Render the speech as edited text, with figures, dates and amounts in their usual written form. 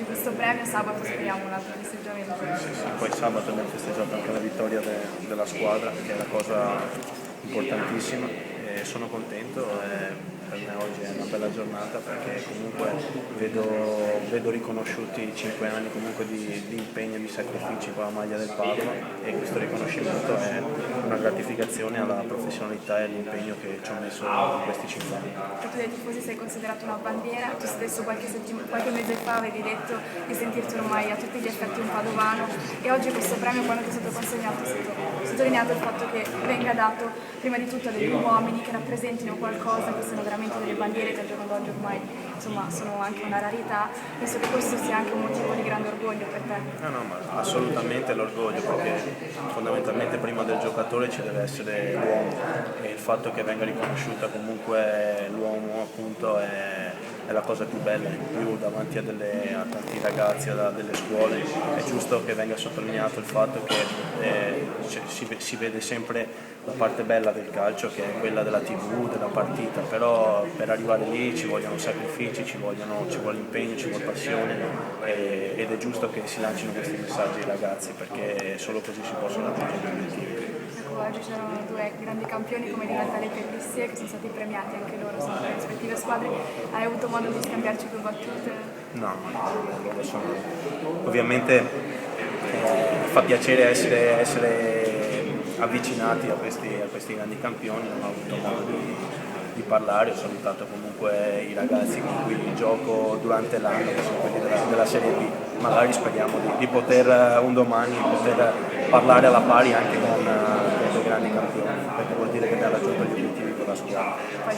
oggi questo premio, sabato speriamo un altro festeggiamento. Sì, poi sabato abbiamo festeggiato anche la vittoria della squadra, che è una cosa importantissima, e sono contento. Per me oggi è una bella giornata perché comunque vedo riconosciuti 5 anni comunque di impegno e di sacrifici con la maglia del Padova, e questo riconoscimento è una gratificazione alla professionalità e all'impegno che ci ho messo in questi 5 anni. Tu dai tifosi sei considerato una bandiera, tu stesso qualche mese fa avevi detto di sentirti ormai a tutti gli effetti un padovano, e oggi questo premio, quando ti è stato consegnato, è stato sottolineato il fatto che venga dato prima di tutto a degli uomini che rappresentino qualcosa, che siano veramente delle bandiere che al giorno d'oggi ormai insomma sono anche una rarità. Penso che questo sia anche un motivo di grande orgoglio per te. No, ma assolutamente l'orgoglio, perché fondamentalmente prima del giocatore ci deve essere l'uomo, e il fatto che venga riconosciuta comunque l'uomo appunto è la cosa più bella. In più davanti a tanti ragazzi, a delle scuole, è giusto che venga sottolineato il fatto che si vede sempre la parte bella del calcio, che è quella della TV, della partita, però per arrivare lì ci vogliono sacrifici, ci vuole impegno, ci vuole passione, ed è giusto che si lancino questi messaggi ai ragazzi, perché solo così si possono raggiungere gli obiettivi. Ecco, oggi c'erano due grandi campioni come Di Natale e Cristier, che sono stati premiati anche loro, sono le rispettive squadre. Hai avuto modo di scambiarci più battute? No, loro sono... Ovviamente fa piacere essere avvicinati a questi grandi campioni. Non ho avuto modo di parlare, ho salutato comunque i ragazzi con cui gioco durante l'anno, che sono quelli della Serie B. Magari speriamo di poter un domani poter parlare alla pari anche con quei grandi campioni, perché vuol dire che abbiamo raggiunto gli obiettivi con la squadra. Poi